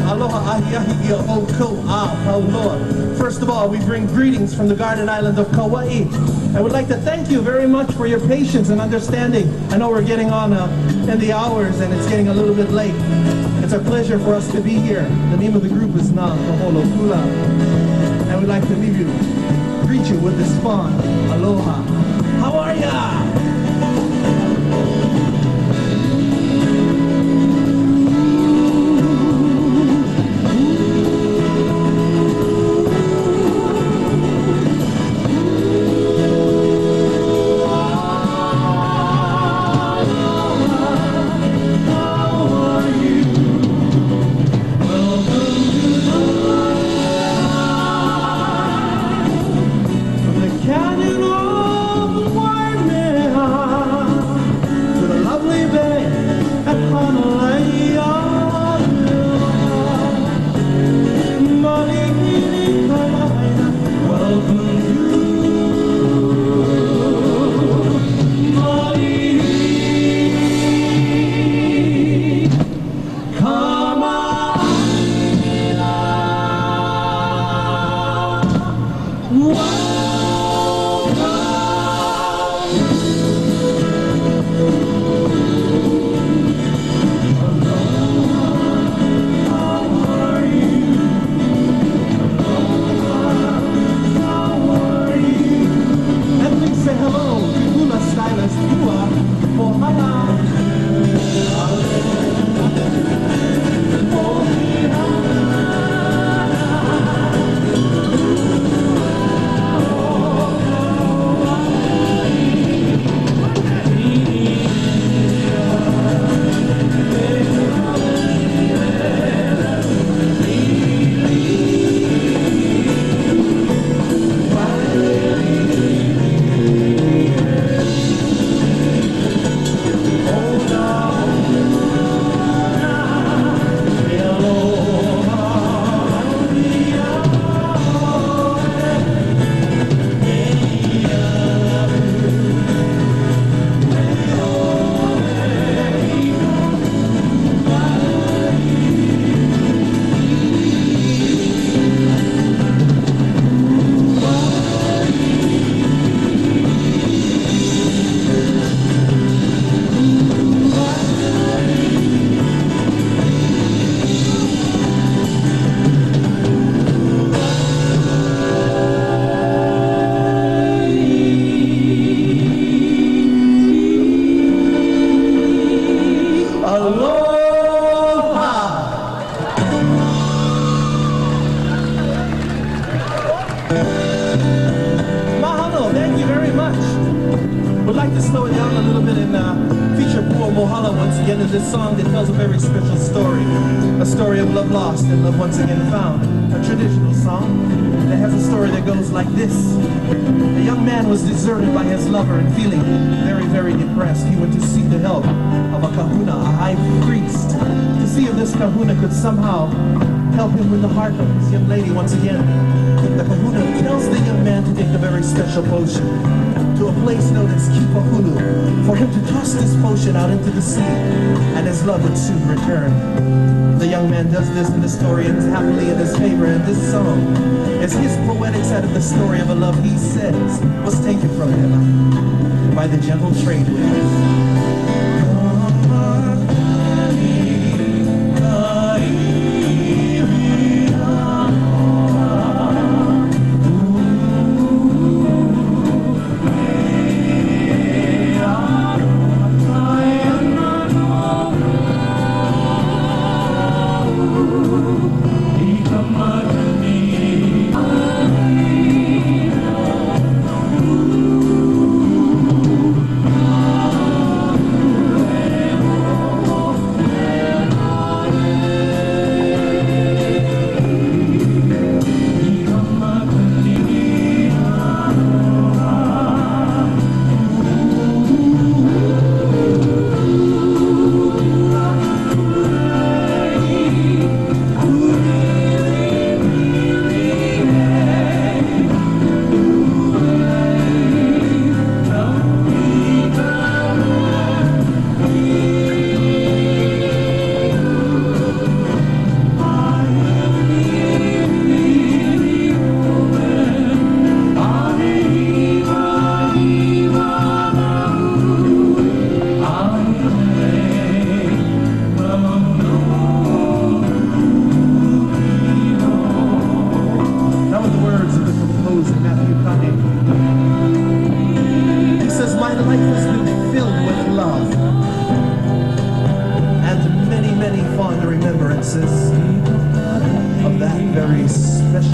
Aloha ahi ahi ia o ko a Kaholokula. First of all, we bring greetings from the Garden Island of Kauai. I would like to thank you very much for your patience and understanding. I know we're getting on in the hours and it's getting a little bit late. It's a pleasure for us to be here. The name of the group is Kaholokula. And we'd like to greet you with this song, Aloha. How are ya? Mahalo, thank you very much. Would like to slow it down a little bit and feature Pua Mohala once again in this song that tells a very special story. A story of love lost and love once again found. A traditional song that has a story that goes like this. A young man was deserted by his lover and feeling very, very depressed. He went to seek the help of a kahuna, a high priest, to see if this kahuna could somehow help him with the heart of his young lady once again. The kahuna tells the young man to take a very special potion to a place known as Kipahulu, for him to toss this potion out into the sea, and his love would soon return. The young man does this in the story and is happily in his favor, and this song is his poetic side of the story of a love he says was taken from him by the gentle trade winds.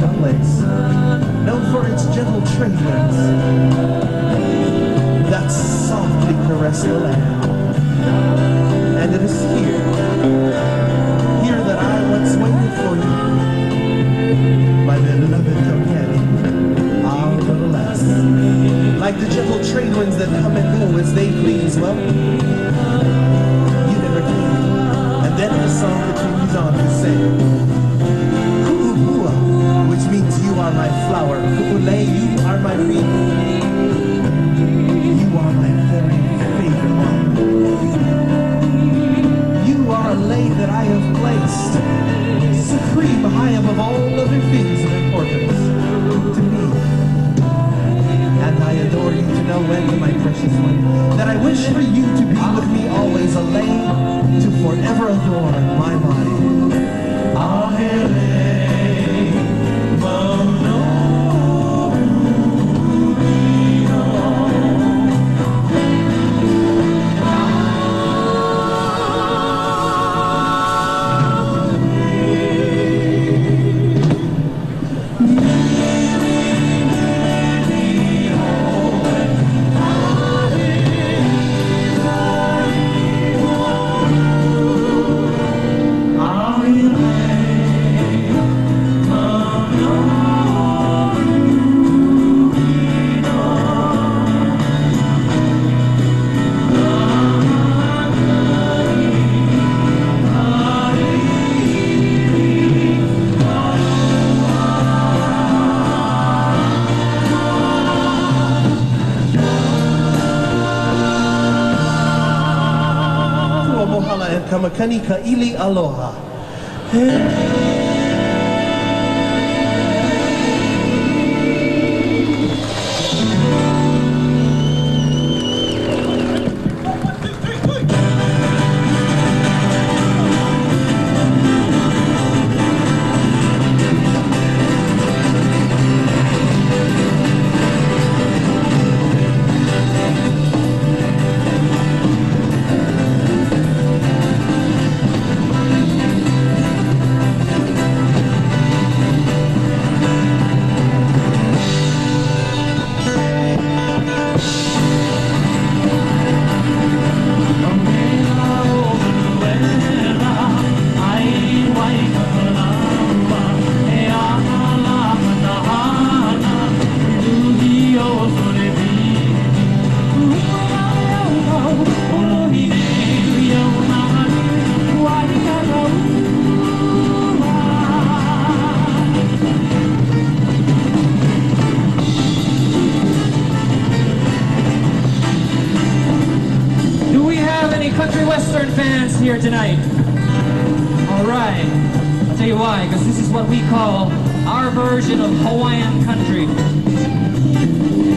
a place known for its gentle trade winds that softly caress the land. And it is here that I once waited for you, my beloved companion, our little lass. Like the gentle trade winds that come and go as they please, well, you never came. And then the song continues on to say, Ku'upua, which means you are my flower. Ku'ule, you are my wreath. You are my very favorite one. You are a lady that I have placed supreme high above all other things of importance to me. And I adore you to no end, my precious one, that I wish for you to be with me always, a lady to forever adore my body. Kamakani Kaili Aloha. Country Western fans here tonight? All right, I'll tell you why, because this is what we call our version of Hawaiian country.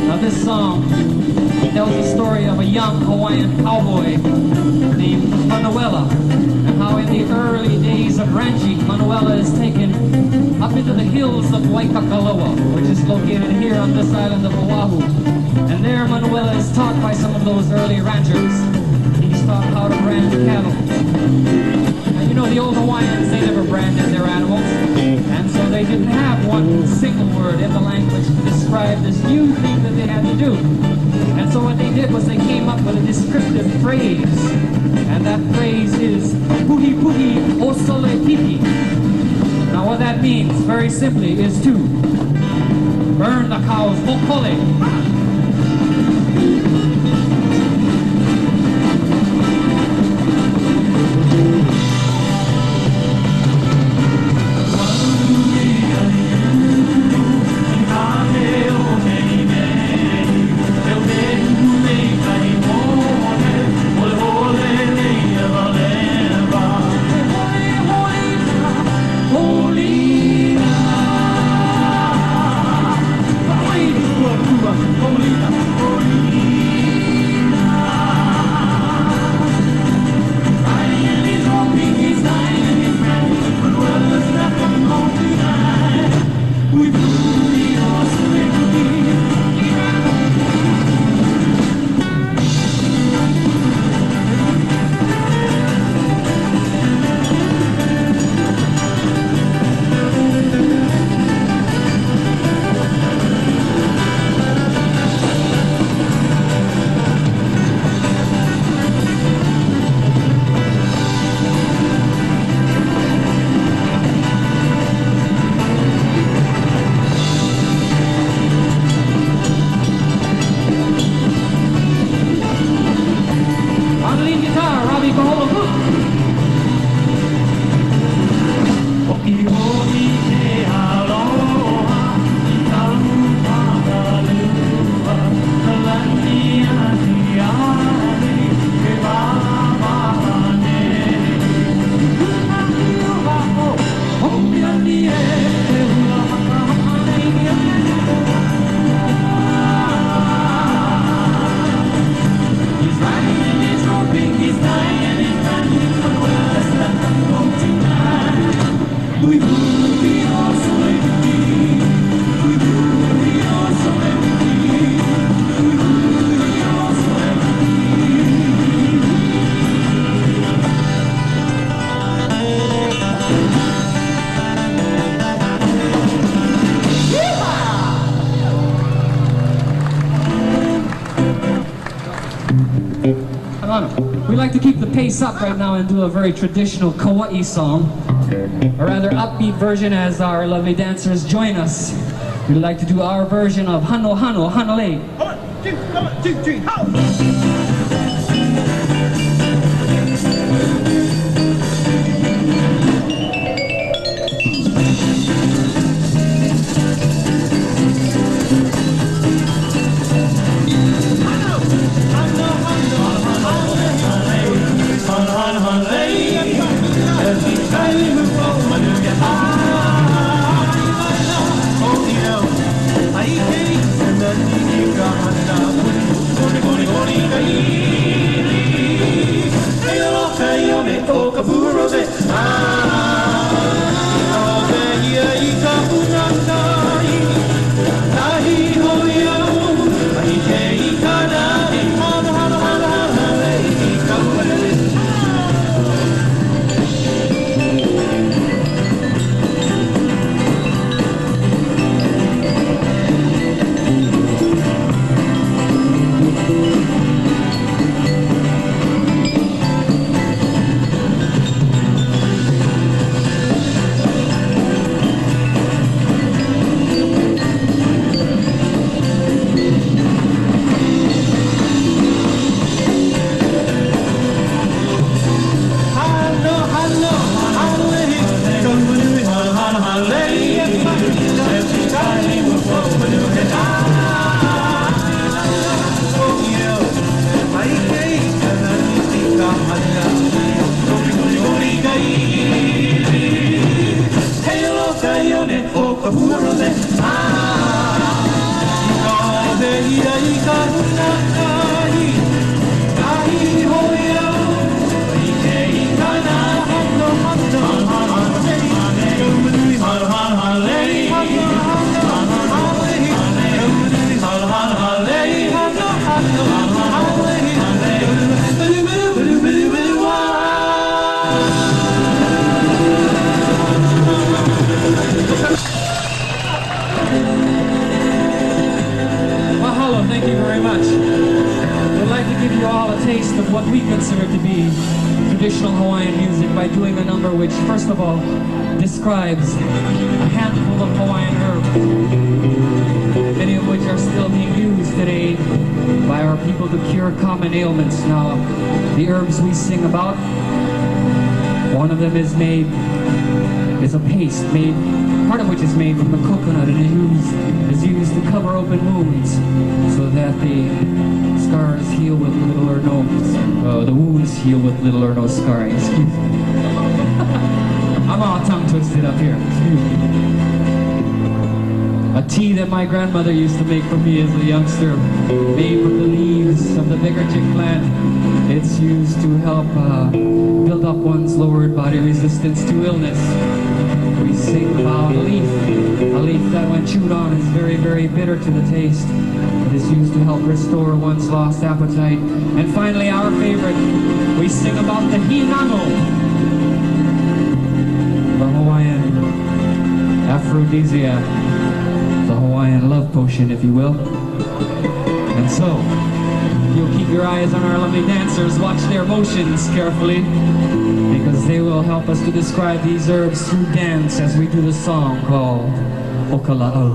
Now this song tells the story of a young Hawaiian cowboy named Manuela, and how in the early days of ranching, Manuela is taken up into the hills of Waikiki, which is located here on this island of Oahu. And there Manuela is taught by some of those early ranchers. He's taught how to brand cattle. Now you know the old Hawaiians, they never branded their animals, and so they didn't have one single word in the language to describe this new thing that they had to do. And so what they did was they came up with a descriptive phrase, and that phrase is puhi puhi osole pipi. Now what that means, very simply, is to burn the cows hokole. Holy We like to keep the pace up right now and do a very traditional Kauai song, a rather upbeat version as our lovely dancers join us. We'd like to do our version of Hano Hano Hanalei. 1, 2, 3, ho! What we consider to be traditional Hawaiian music by doing a number which, first of all, describes a handful of Hawaiian herbs, many of which are still being used today by our people to cure common ailments. Now, the herbs we sing about, one of them is a paste made, part of which is made from the coconut and is used to cover open wounds so that the scars heal with little or no, the wounds heal with little or no scarring. Excuse me. I'm all tongue twisted up here. Excuse me. A tea that my grandmother used to make for me as a youngster, made from the leaves of the biggerchick plant. It's used to help build up one's lowered body resistance to illness. We sing about a leaf that when chewed on is very, very bitter to the taste. It is used to help restore one's lost appetite. And finally, our favorite, we sing about the hinano, the Hawaiian aphrodisiac, the Hawaiian love potion, if you will. And so, you'll keep your eyes on our lovely dancers, watch their motions carefully, because they will help us to describe these herbs through dance as we do the song called Okala'au.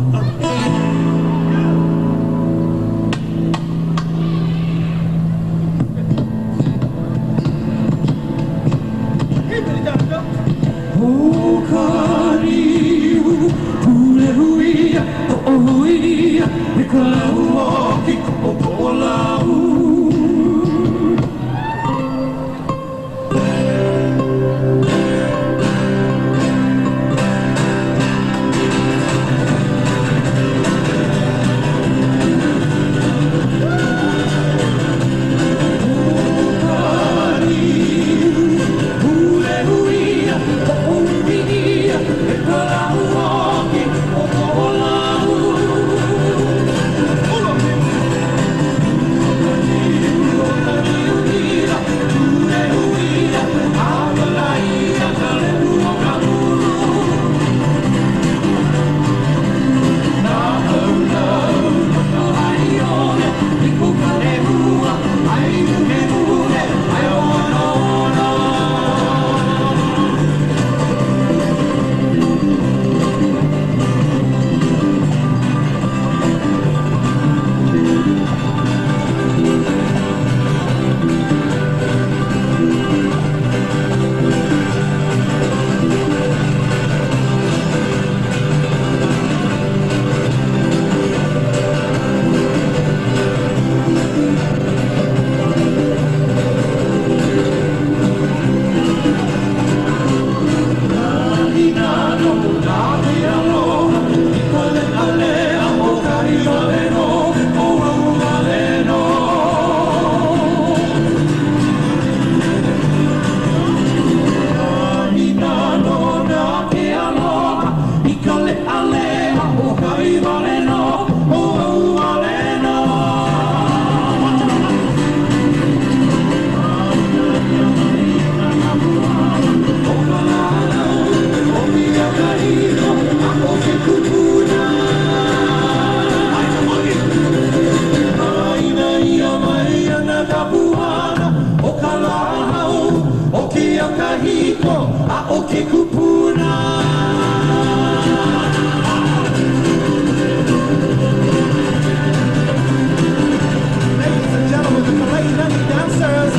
Ladies and gentlemen, the Kauai dancers.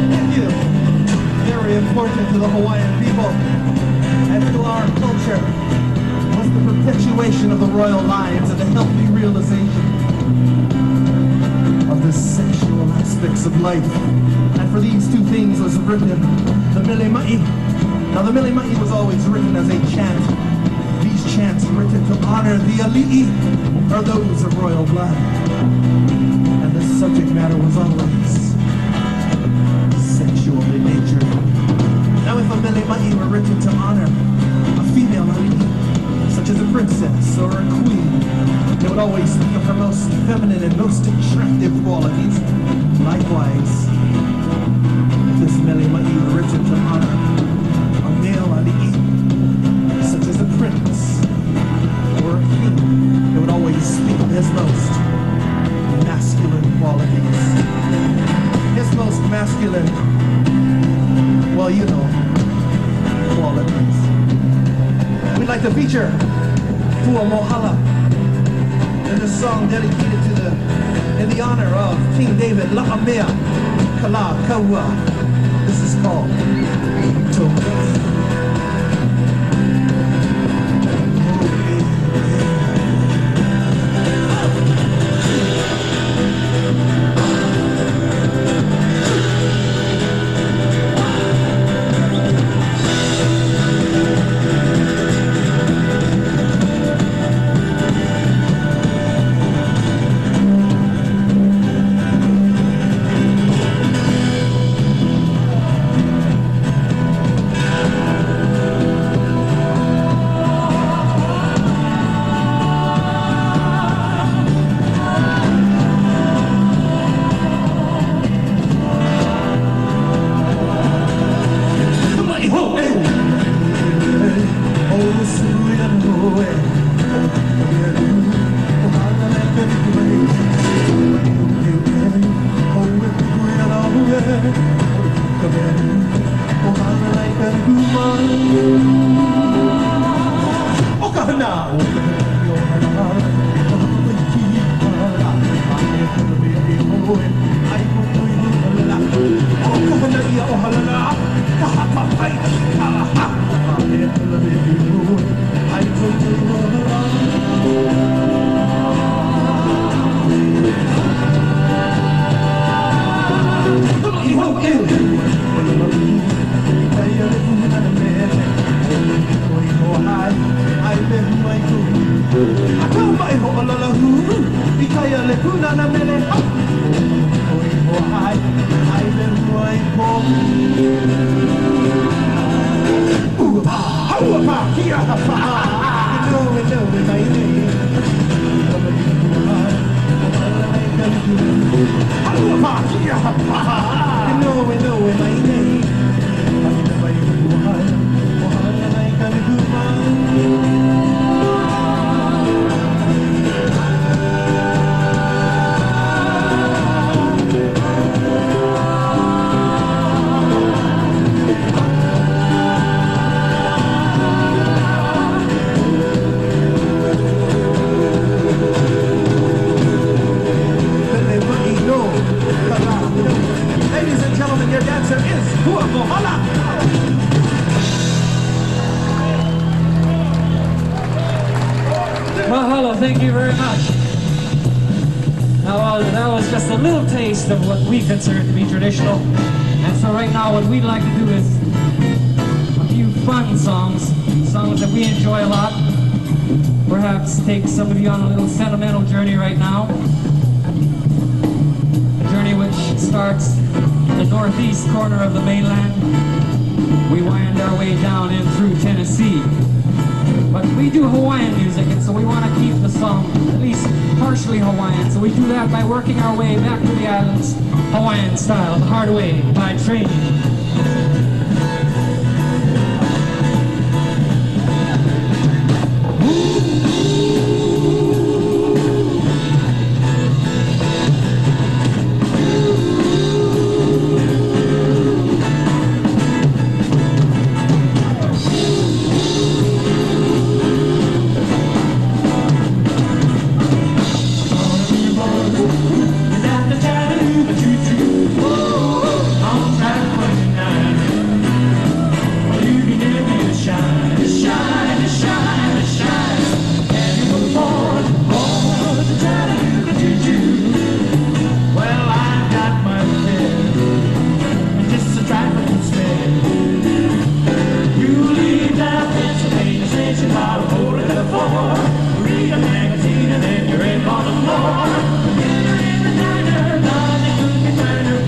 Thank you. Very important to the Hawaiian people and to our culture was the perpetuation of the royal lines and the healthy realization of the sexual aspects of life. And for these two things was written the Mele Ma'i. Now the Mele Ma'i was always written as a chant. These chants were written to honor the Ali'i, or those of royal blood. And the subject matter was always sexual in nature. Now if a Mele Ma'i were written to honor a female Ali'i, such as a princess or a queen, they would always think of her most feminine and most attractive qualities. Likewise, if this Mele Ma'i were written to honor a male Ali'i, such as a prince or a king, they would always speak of his most masculine qualities. His most masculine, well, you know, qualities. We'd like to feature Pua Mohala in this song dedicated to in the honor of King David La'amea Kala Kaua. This is called Toka. Mahalo, thank you very much. Now, that was just a little taste of what we consider to be traditional. And so right now what we'd like to do is a few fun songs that we enjoy a lot. Perhaps take some of you on a little sentimental journey right now. A journey which starts in the northeast corner of the mainland. We wind our way down in through Tennessee. But we do Hawaiian music, and so we want to keep the song at least partially Hawaiian. So we do that by working our way back to the islands Hawaiian style, the hard way, by training. got a hole in the floor. Read a magazine and then you're in on the floor. Dinner in the diner, nothing could be finer.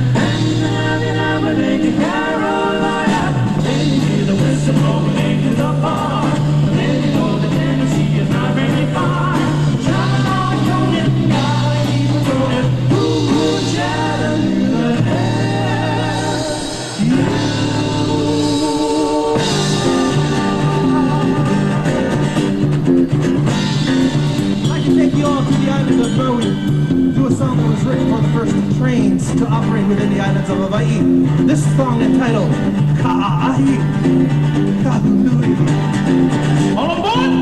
And the Lady Carolina. Then you hear the whistle blowing into the bar. And then you know that Tennessee is not very far. Travel on, going, gotta keep it going. Ooh, Chattanooga. Take you all to the island of Maui. Do a song that was written for the first trains to operate within the islands of Hawaii. This song entitled Kauai. Kaholokula. All aboard!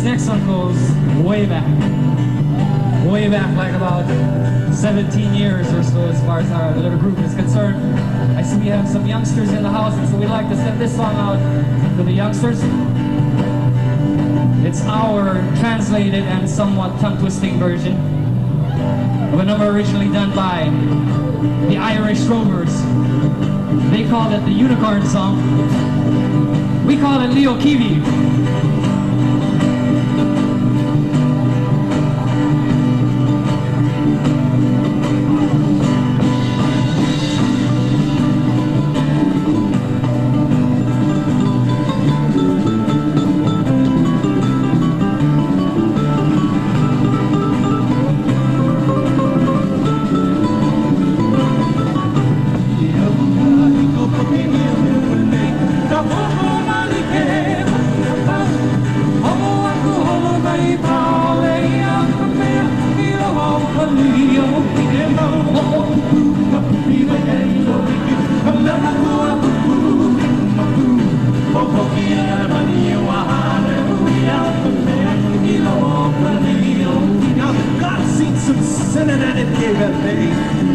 next one goes way back. Way back, like about 17 years or so as far as our little group is concerned. I see we have some youngsters in the house, and so we'd like to send this song out to the youngsters. It's our translated and somewhat tongue-twisting version of a number originally done by the Irish Rovers. They called it the Unicorn Song. We call it Leo Kiwi.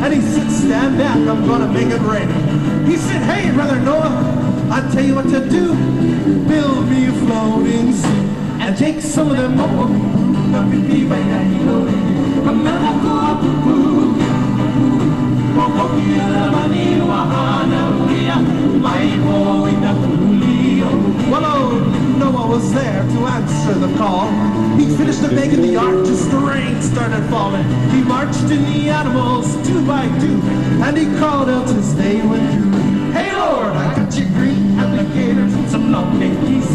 And he said, stand back, I'm gonna make it rain. He said, hey, Brother Noah, I'll tell you what to do. Build me a floating suit and take some of them over. Well, Noah was there to answer the call. He finished the making the ark, just the rain started falling. He marched in the animals 2 by 2, and he called out as they went through. Hey Lord, I got you green alligators and some long monkeys,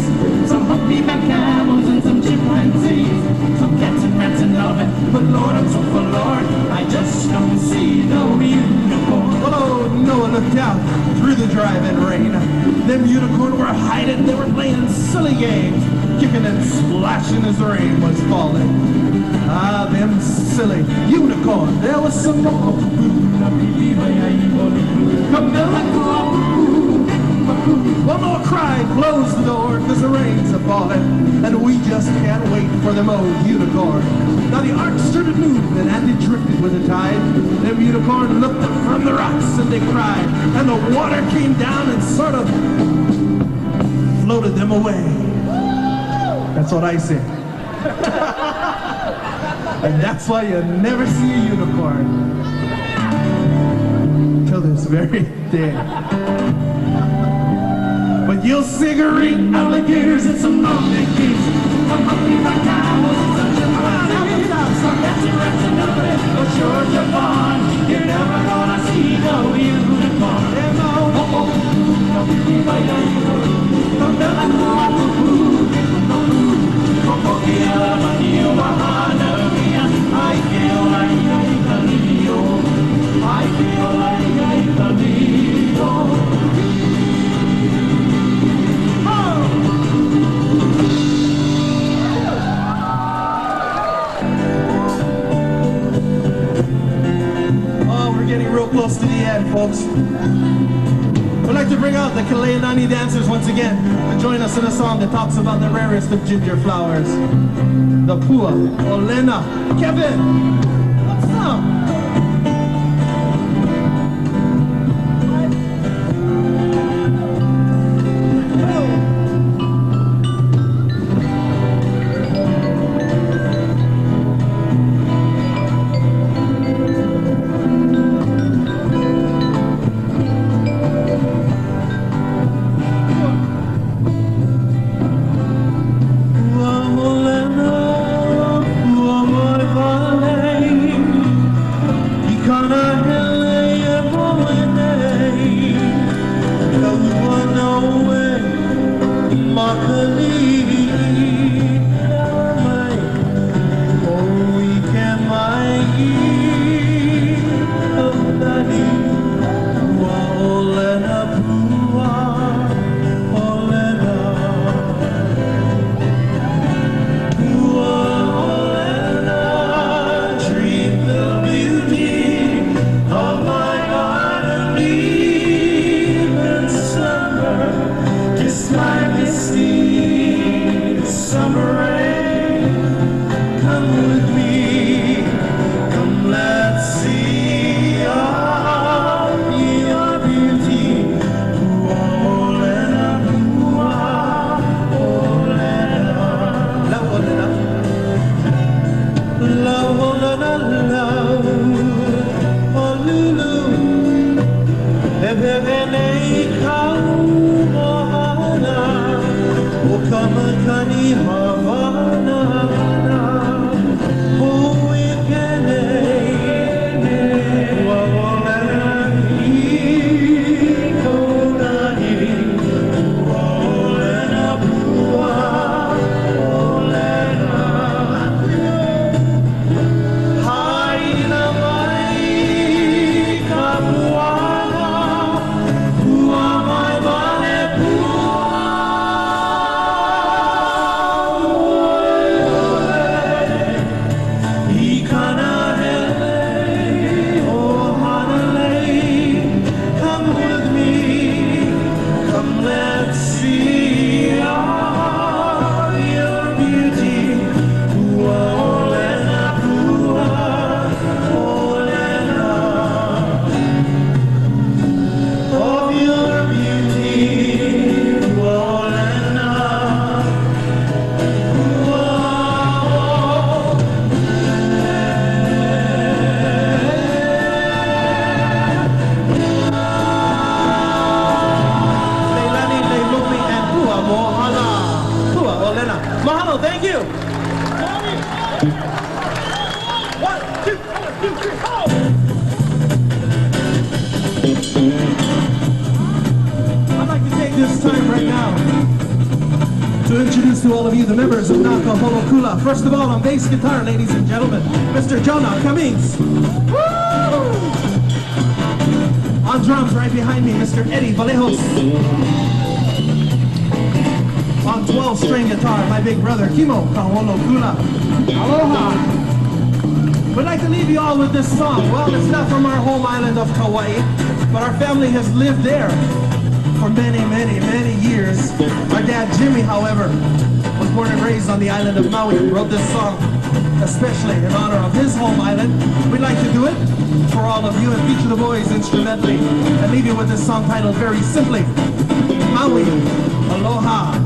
some humpback camels, and some chimpanzees, some cats and rats and loving. But Lord, I'm so forlorn, I just don't see no unicorn. Well, oh, Noah looked out through the driving rain. Them unicorn were hiding, they were playing silly games, kicking and splashing as the rain was falling. Ah, them silly unicorn. There was some more. One more cry, close the door, cause the rains are falling, and we just can't wait for them old unicorn. Now the ark started moving and it drifted with the tide. Them unicorn looked up from the rocks and they cried, and the water came down and sort of floated them away. That's what I said. And that's why you never see a unicorn till this very day. But you'll see green Alligators and some monkeys, some humpback camels, and some chimpanzees, some cats and rats and loving. But Georgia Pond, you're never gonna see no unicorn. Oh, we're getting real close to the end, folks. We'd like to bring out the Kaleianani dancers once again to join us in a song that talks about the rarest of ginger flowers, the Pua Olena. Kevin, what's up? Mahalo, thank you. One, two, three, oh! I'd like to take this time right now to all of you, the members of Kaholokula. First of all, on bass guitar, ladies and gentlemen, Mr. Jonah Cummings. Woo! On drums, right behind me, Mr. Eddie Vallejos. On 12-string guitar, my big brother, Kimo Kaholokula. Aloha! We'd like to leave you all with this song. Well, it's not from our home island of Kauai, but our family has lived there for many, many, many years. Our dad, Jimmy, however, was born and raised on the island of Maui. He wrote this song especially in honor of his home island. We'd like to do it for all of you and feature the boys instrumentally and leave you with this song titled very simply, Maui, Aloha.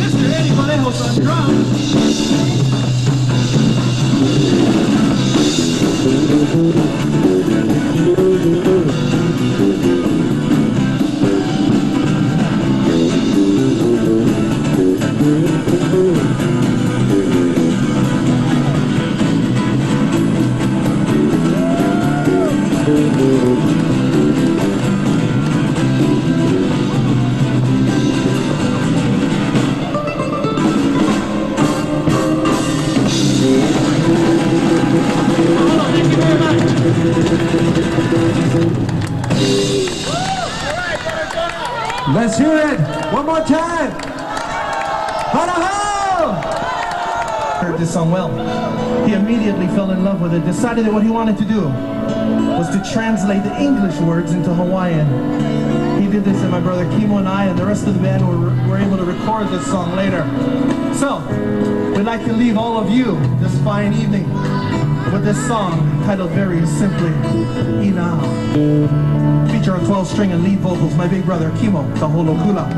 Mr. Eddie Vallejos on drums. Let's hear it one more time. Aloha! Heard this song well. He immediately fell in love with it, decided that what he wanted to do was to translate the English words into Hawaiian. He did this, and my brother Kimo and I and the rest of the band were able to record this song later. So, we'd like to leave all of you this fine evening with this song titled very simply, Ina. Feature on 12-string and lead vocals, my big brother Kimo, Kaholokula.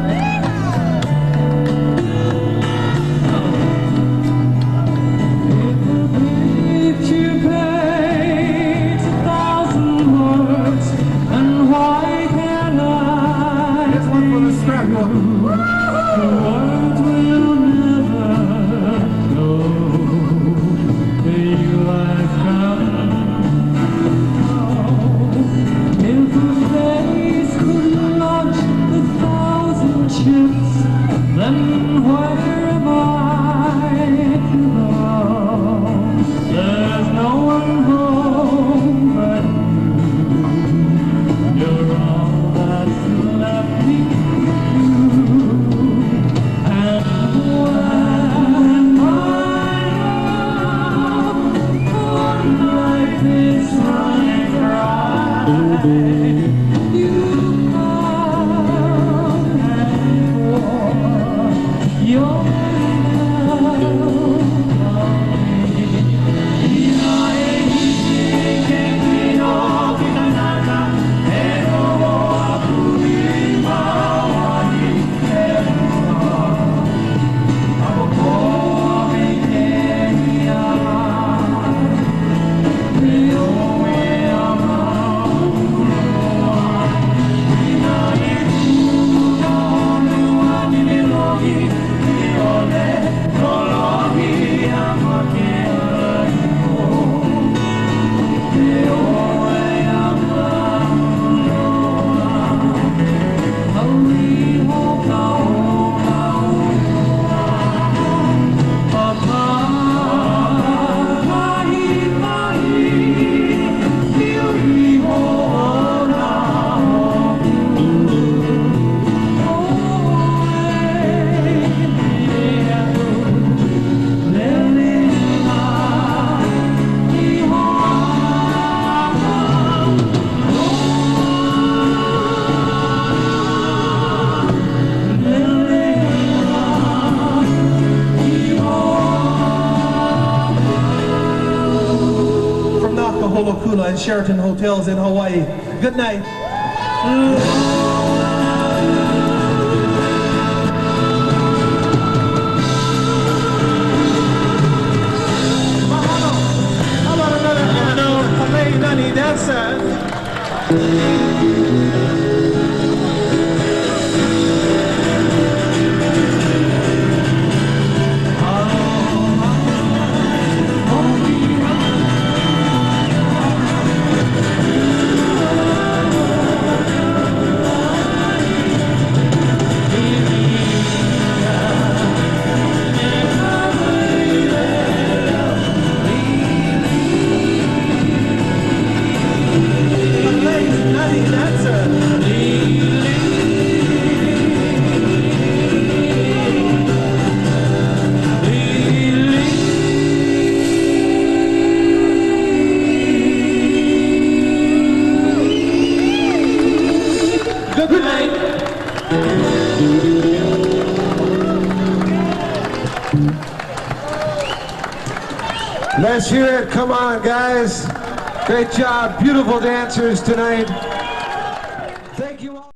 Kaholokula and Sheraton Hotels in Hawaii. Good night. How about another Hawaii Nani dancer? Let's hear it. Come on, guys. Great job. Beautiful dancers tonight.